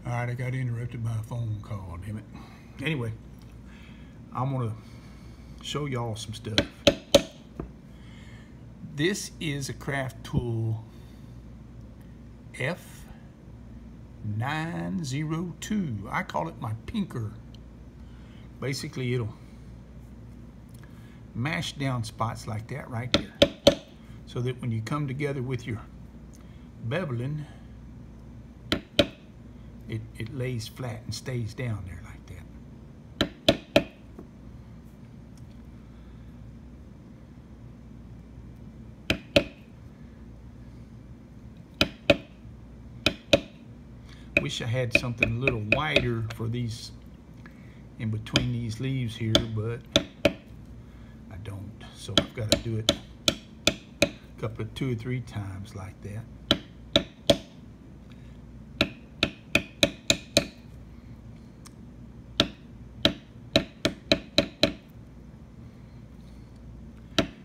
All right, I got interrupted by a phone call, damn it. Anyway, I want to show y'all some stuff. This is a craft tool F902. I call it my pinker. Basically, it'll mash down spots like that right there, so that when you come together with your beveling, it lays flat and stays down there like that. Wish I had something a little wider for these, in between these leaves here, but I don't. So I've got to do it a couple of 2 or 3 times like that.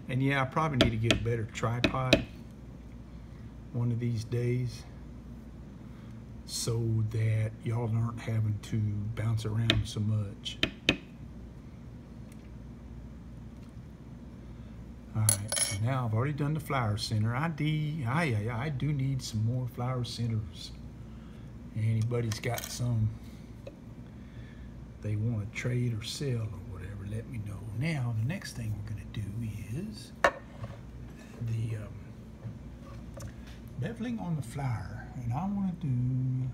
And yeah, I probably need to get a better tripod one of these days, so that y'all aren't having to bounce around so much. Alright, so now I've already done the flower center. I do need some more flower centers. Anybody's got some they want to trade or sell or whatever, let me know. Now, the next thing we're going to do is the beveling on the flower. And I want to do,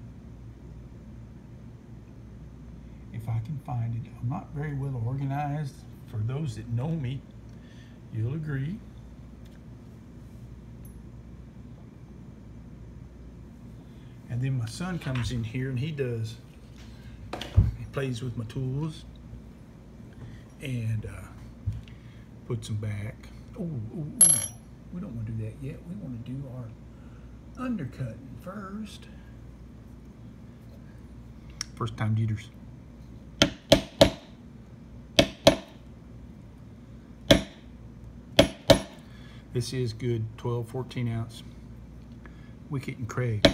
if I can find it, I'm not very well organized. For those that know me, you'll agree. And then my son comes in here and he plays with my tools and puts them back. Ooh. We don't want to do that yet. We want to do our undercutting first. First time Dieters. This is good 12, 14 ounce Wickett and Craig.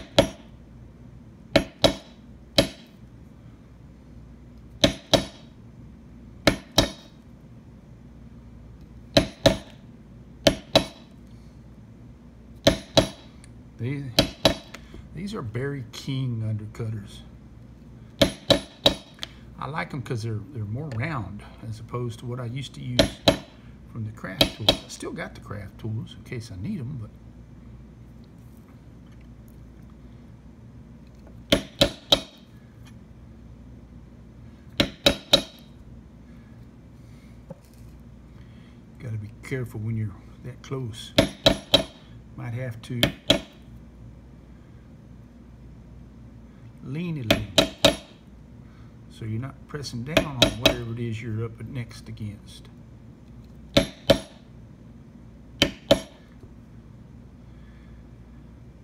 These are Barry King undercutters. I like them because they're more round as opposed to what I used to use from the craft tools. I still got the craft tools in case I need them, but gotta be careful when you're that close. Might have to lean it a little, so you're not pressing down on whatever it is you're up next against. I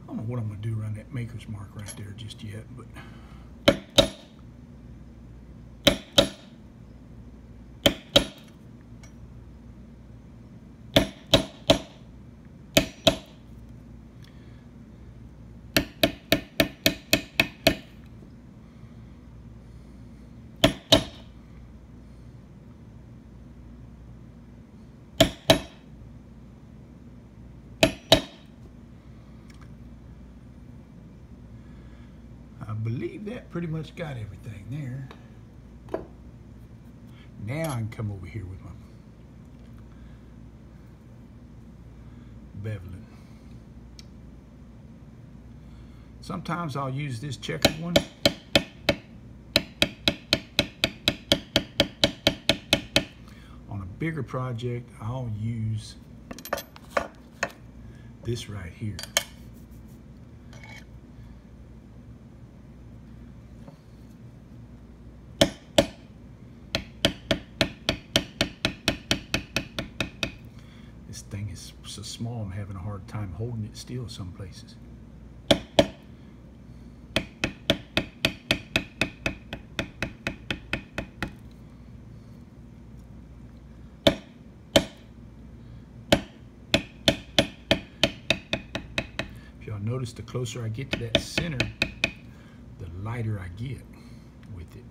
don't know what I'm going to do around that maker's mark right there just yet, but I believe that pretty much got everything there. Now I can come over here with my beveling. Sometimes I'll use this checkered one. On a bigger project, I'll use this right here. This thing is so small, I'm having a hard time holding it still some places. If y'all notice, the closer I get to that center, the lighter I get with it.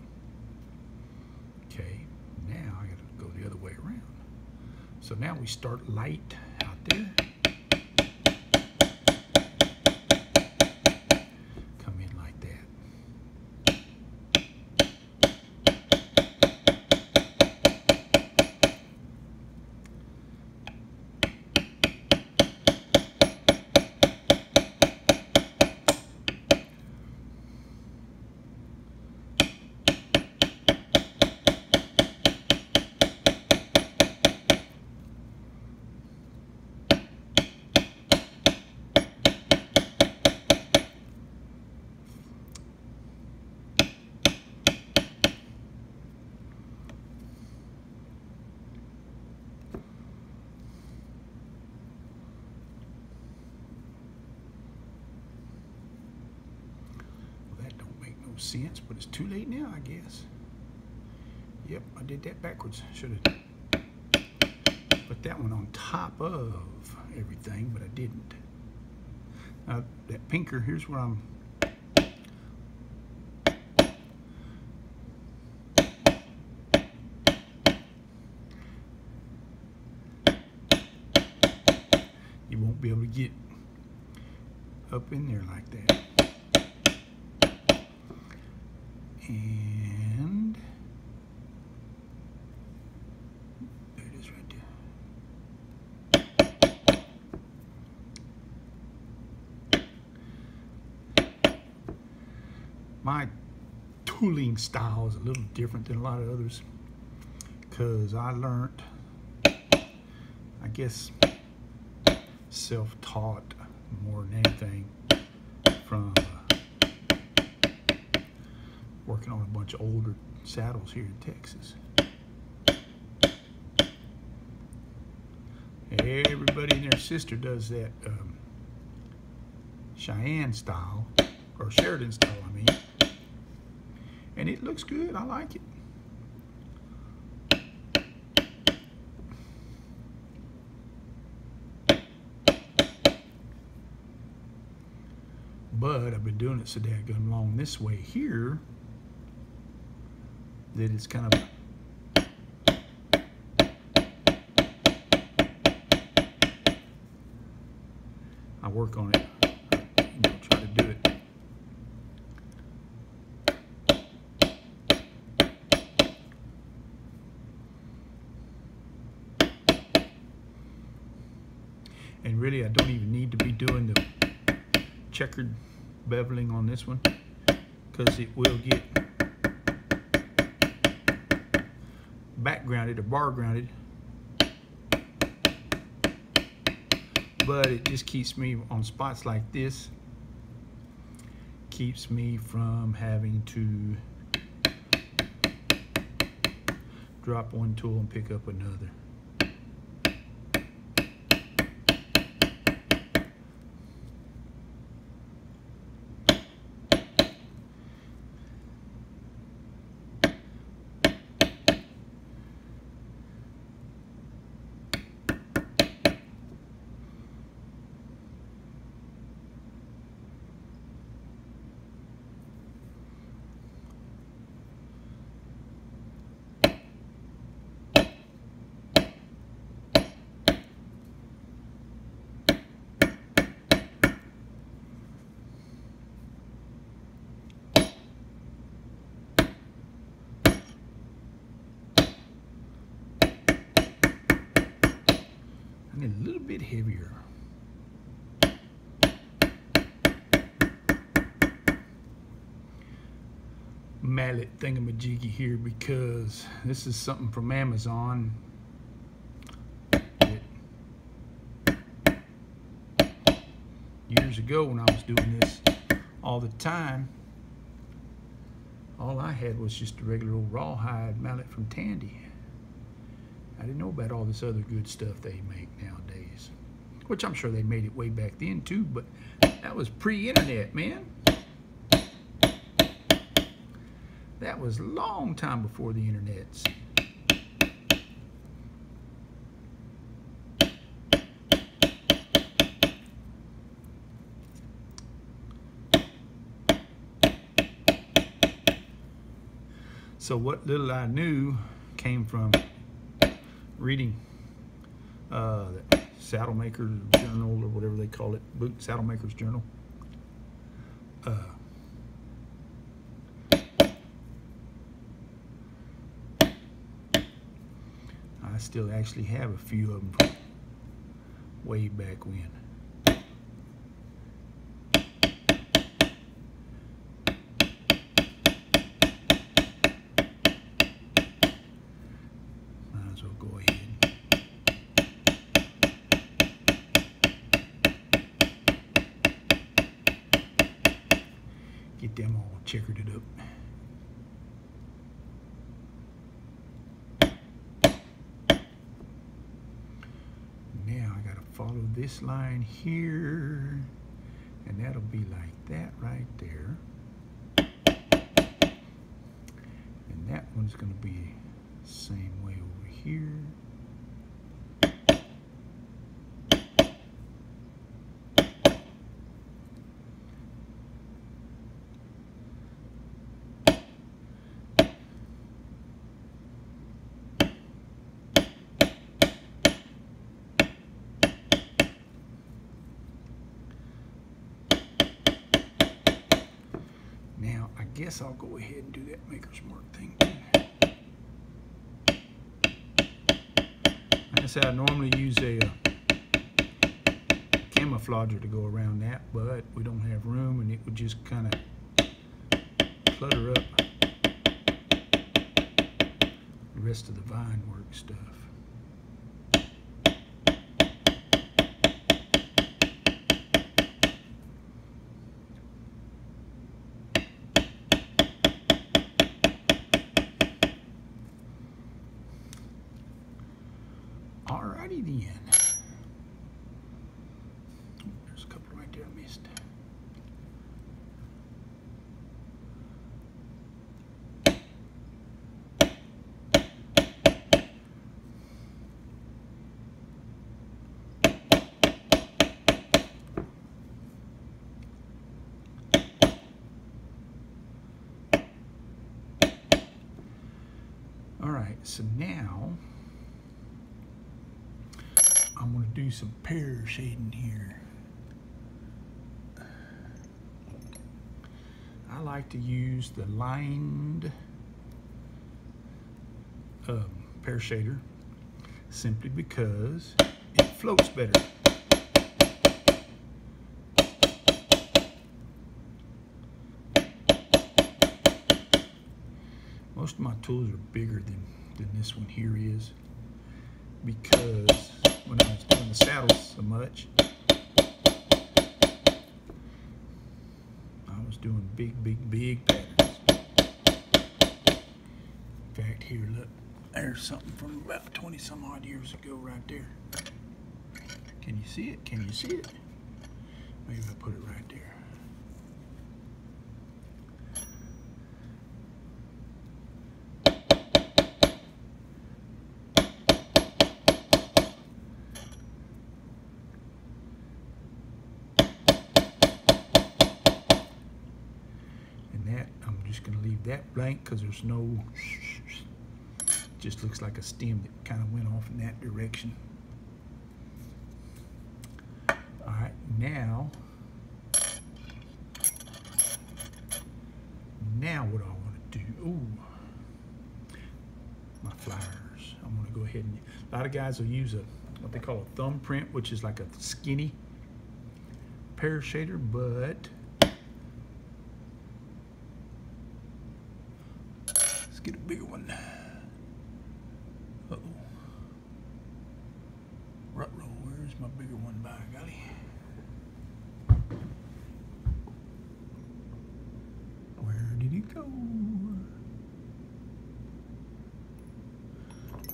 Okay, now I gotta go the other way around. So now we start light out there. Come in like that. Sense, but it's too late now, I guess. Yep, I did that backwards. Should have put that one on top of everything, but I didn't. Now that pinker, here's what I'm you won't be able to get up in there like that. And there it is right there. My tooling style is a little different than a lot of others because I learned, I guess, self-taught more than anything from working on a bunch of older saddles here in Texas. Everybody and their sister does that Cheyenne style, or Sheridan style, I mean. And it looks good, I like it. But I've been doing it so daggone long this way here that it's kind of I work on it, try to do it. And really I don't even need to be doing the checkered beveling on this one because it will get backgrounded or bar grounded, but it just keeps me on spots like this, keeps me from having to drop one tool and pick up another. A little bit heavier. Mallet thingamajiggy here because this is something from Amazon. Years ago when I was doing this all the time, all I had was just a regular old rawhide mallet from Tandy. I didn't know about all this other good stuff they make nowadays, which I'm sure they made it way back then too, but that was pre-internet, man. That was a long time before the internets. So what little I knew came from reading the Saddle Maker's Journal, or whatever they call it, Saddle Maker's Journal. I still actually have a few of them from way back when. Might as well go ahead. Get them all checkered it up. Now I gotta follow this line here, and that'll be like that right there. And that one's gonna be the same way over here. Now, I guess I'll go ahead and do that Maker's Mark thing too. Like I said, I normally use a camouflager to go around that, but we don't have room, and it would just kind of clutter up the rest of the vine work stuff. Alrighty then. There's a couple right there I missed. Alright, so now I'm going to do some pear shading here. I like to use the lined pear shader simply because it floats better. Most of my tools are bigger than this one here is, because when I was doing the saddles so much, I was doing big patterns. In fact, here, look, there's something from about 20 some odd years ago right there. Can you see it? Can you see it? Maybe I'll put it right there. I'm just going to leave that blank because there's no, just looks like a stem that kind of went off in that direction. Alright, now what I want to do, my flowers. I'm going to go ahead and, a lot of guys will use what they call a thumbprint, which is like a skinny pear shader, but let's get a bigger one. Uh-oh. Ruh-roh, where's my bigger one by golly? Where did it go?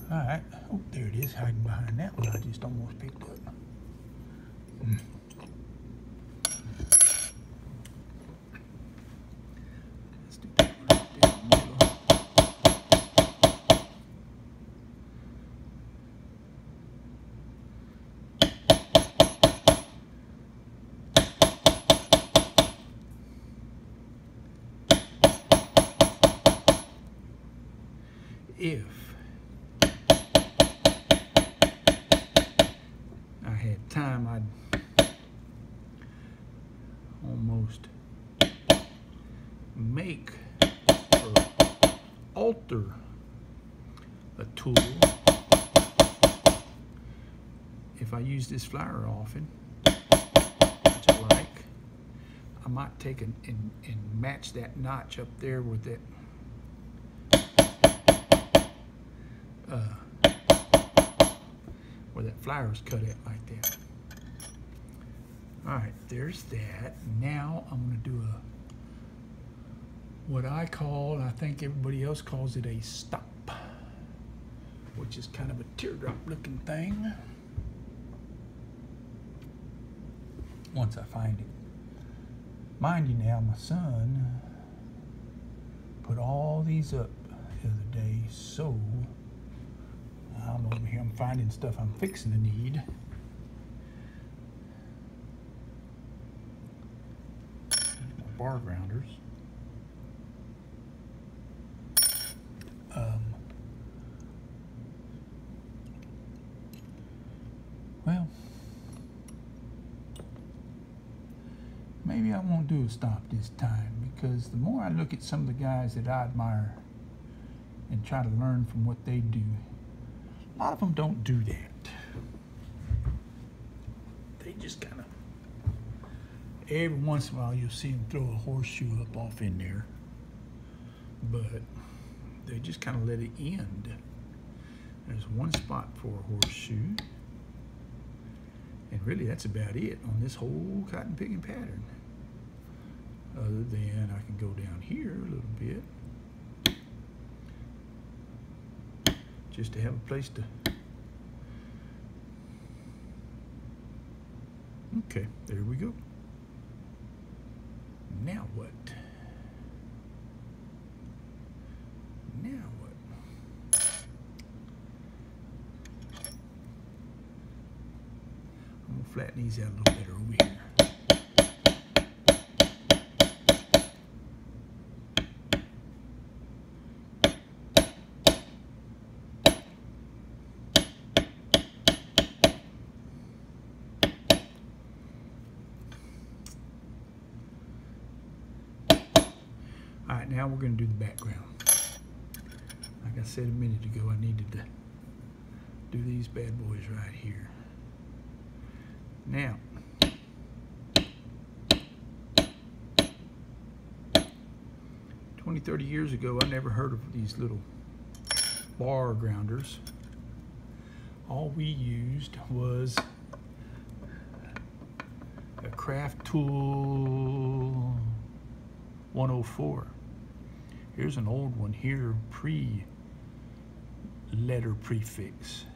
Alright. Oh, there it is, hiding behind that one I just almost picked up. Let's do that one right there in the middle. if I had time, I'd almost make or alter a tool. If I use this flour often, which I like, I might take and match that notch up there with that where that flour is cut at like that. All right, there's that. Now I'm going to do what I call, and I think everybody else calls it, a stop, which is kind of a teardrop looking thing. Once I find it. Mind you now, my son put all these up the other day, so I'm over here, I'm finding stuff I'm fixing to need. My bar grounders. Well, maybe I won't do a stop this time, because the more I look at some of the guys that I admire and try to learn from what they do, a lot of them don't do that. They just kind of, every once in a while you'll see them throw a horseshoe up off in there, but they just kind of let it end. There's one spot for a horseshoe, and really that's about it on this whole cotton picking pattern. Other than I can go down here a little bit, just to have a place to. Okay, there we go. Now what? Now what? I'm gonna flatten these out a little better over here. All right, now we're going to do the background. Like I said a minute ago, I needed to do these bad boys right here. Now, 20, 30 years ago, I never heard of these little bar grounders. All we used was a Craft Tool 104. Here's an old one here, pre-letter prefix.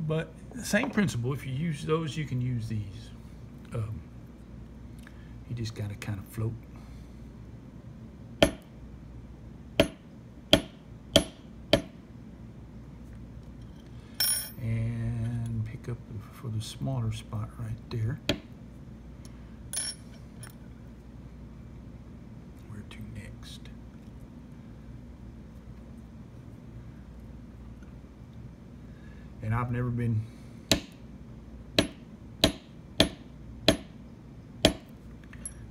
But the same principle, if you use those, you can use these. You just gotta kind of float. And pick up for the smaller spot right there. And I've never been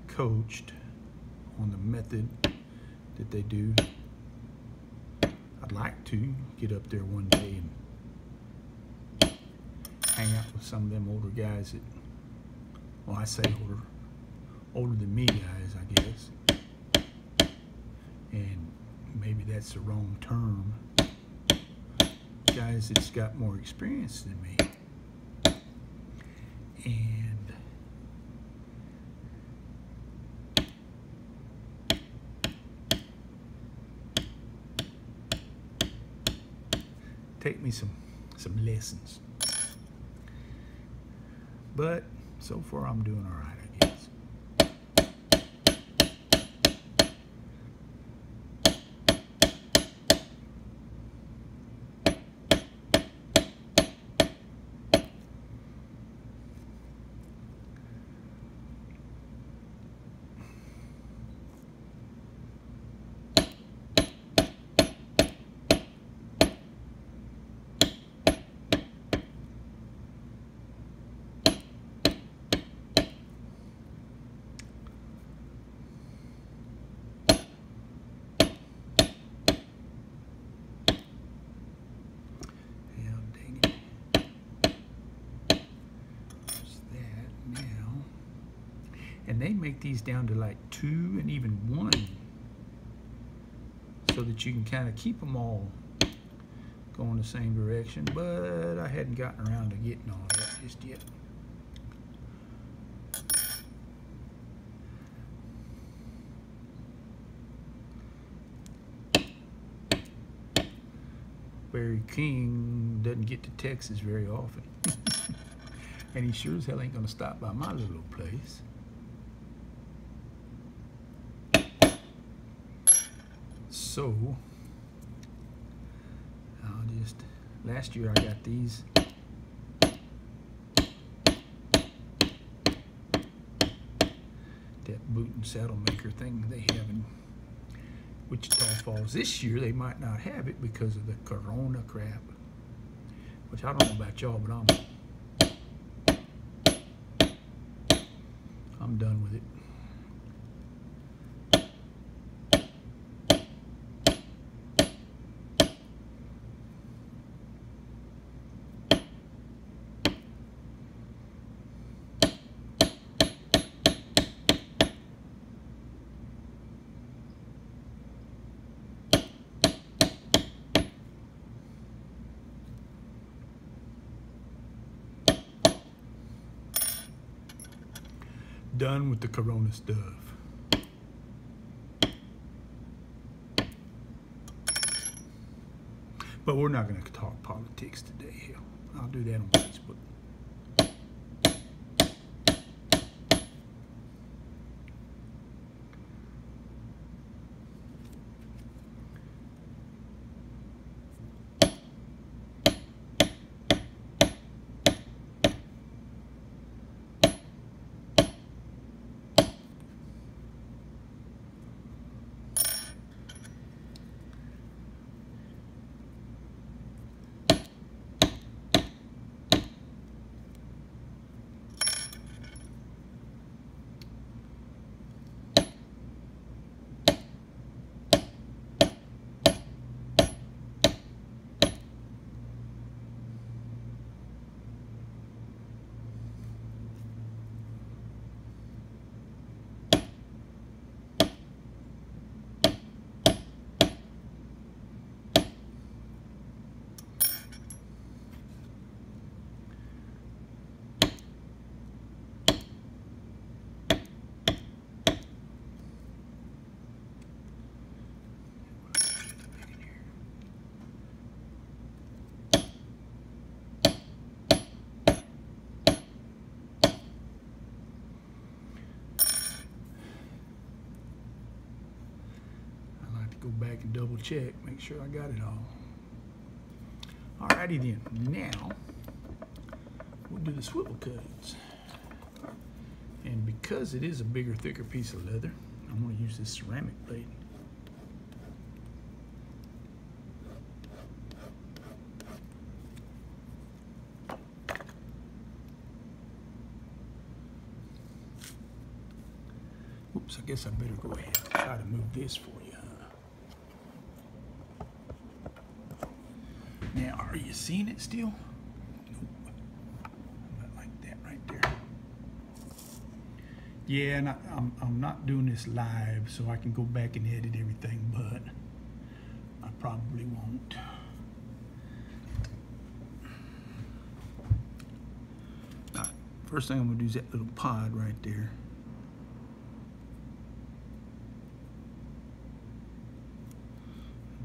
coached on the method that they do. I'd like to get up there one day and hang out with some of them older guys that, well, I say older than me guys, I guess. And maybe that's the wrong term. Guys that's got more experience than me, and take me some lessons. But so far I'm doing all right, I guess. take these down to like 2 and even 1 so that you can kind of keep them all going the same direction, but I hadn't gotten around to getting all that just yet. Barry King doesn't get to Texas very often. And he sure as hell ain't gonna stop by my little place. So, I'll just, last year I got these. That boot and saddle maker thing they have in Wichita Falls. This year they might not have it because of the corona crap, which I don't know about y'all, but I'm done with it. Done with the corona stuff. But we're not going to talk politics today. Hell, I'll do that on Facebook. Go back and double check, make sure I got it all. Alrighty then, now we'll do the swivel cuts. And because it is a bigger, thicker piece of leather, I'm going to use this ceramic blade. Oops, I guess I better go ahead and try to move this for you. Now, are you seeing it still? Nope. Not like that right there. Yeah, and I'm not doing this live, so I can go back and edit everything, but I probably won't. All right, first thing I'm gonna do is that little pod right there.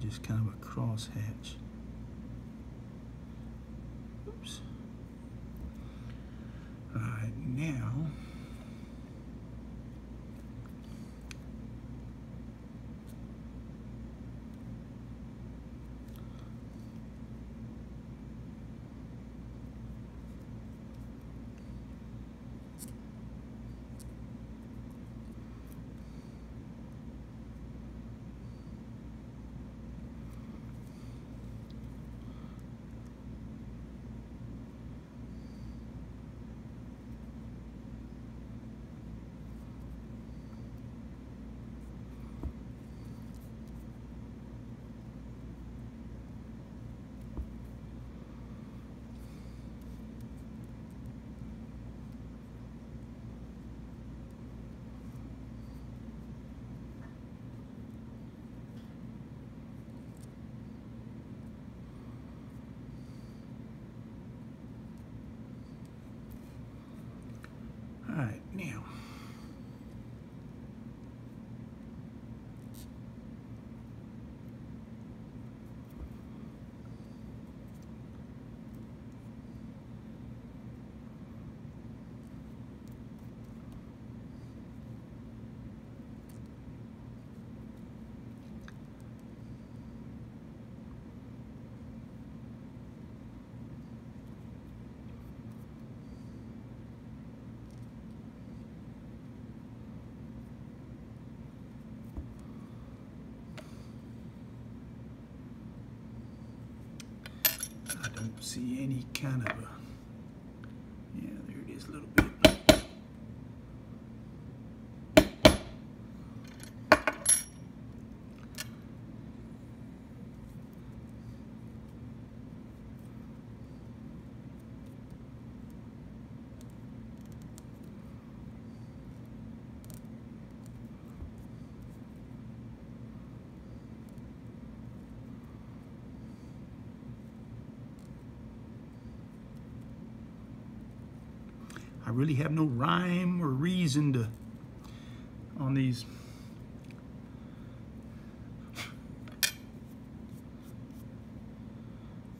Just kind of a cross hatch. Oops. All right, now see any kind of a, yeah, there it is a little bit. I really have no rhyme or reason to on these.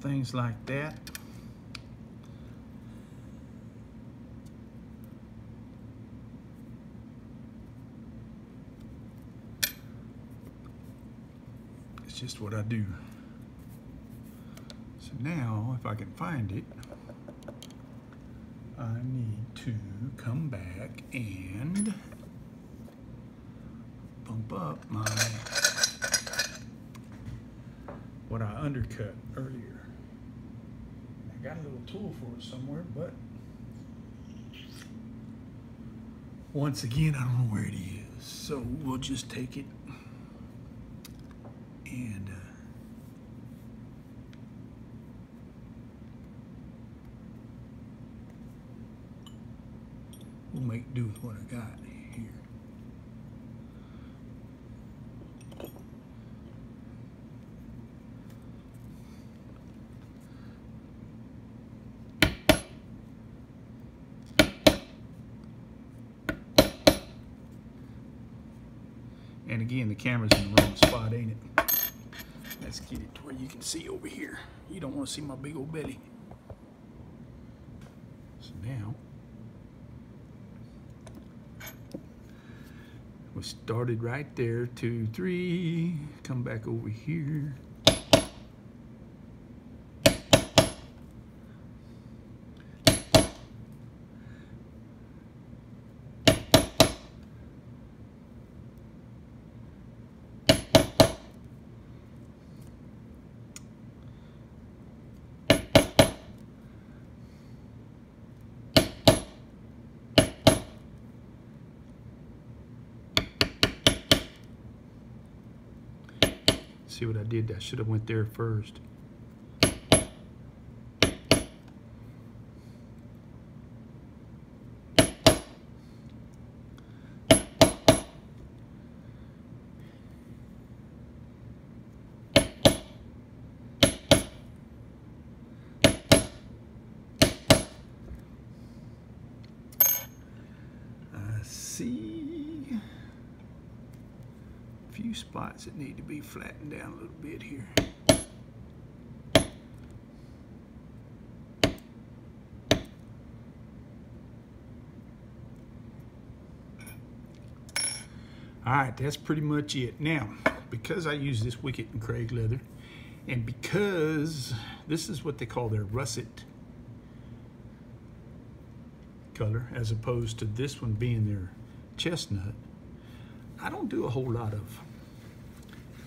Things like that. It's just what I do. So now, if I can find it, I need to come back and bump up my, what I undercut earlier. I got a little tool for it somewhere, but once again, I don't know where it is. So we'll just take it and we'll make do with what I got here. And again, the camera's in the wrong spot, ain't it? Let's get it to where you can see over here. You don't want to see my big old belly. So now, we started right there, 2, 3, come back over here. See what I did? I should have went there first. I see few spots that need to be flattened down a little bit here. All right, that's pretty much it. Now, because I use this Wickett and Craig leather, and because this is what they call their russet color, as opposed to this one being their chestnut, I don't do a whole lot of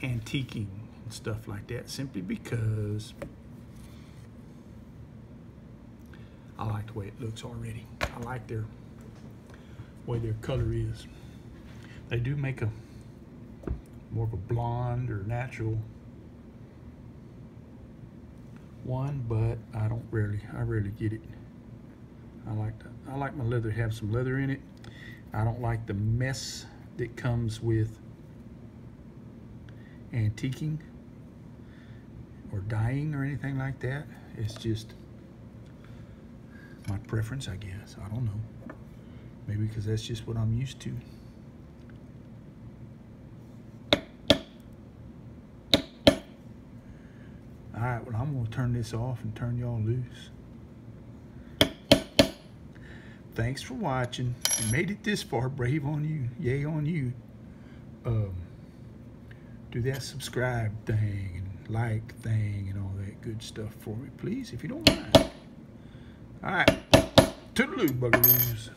antiquing and stuff like that, simply because I like the way it looks already. I like their way their color is. They do make a more of a blonde or natural one, but I rarely get it. I like my leather to have some leather in it. I don't like the mess that comes with antiquing or dyeing or anything like that. It's just my preference, I guess. I don't know. Maybe because that's just what I'm used to. All right, well, I'm going to turn this off and turn y'all loose. Thanks for watching. You made it this far. Brave on you. Yay on you. Do that subscribe thing and like thing and all that good stuff for me, please, if you don't mind. All right. Toodaloo, bugaroos.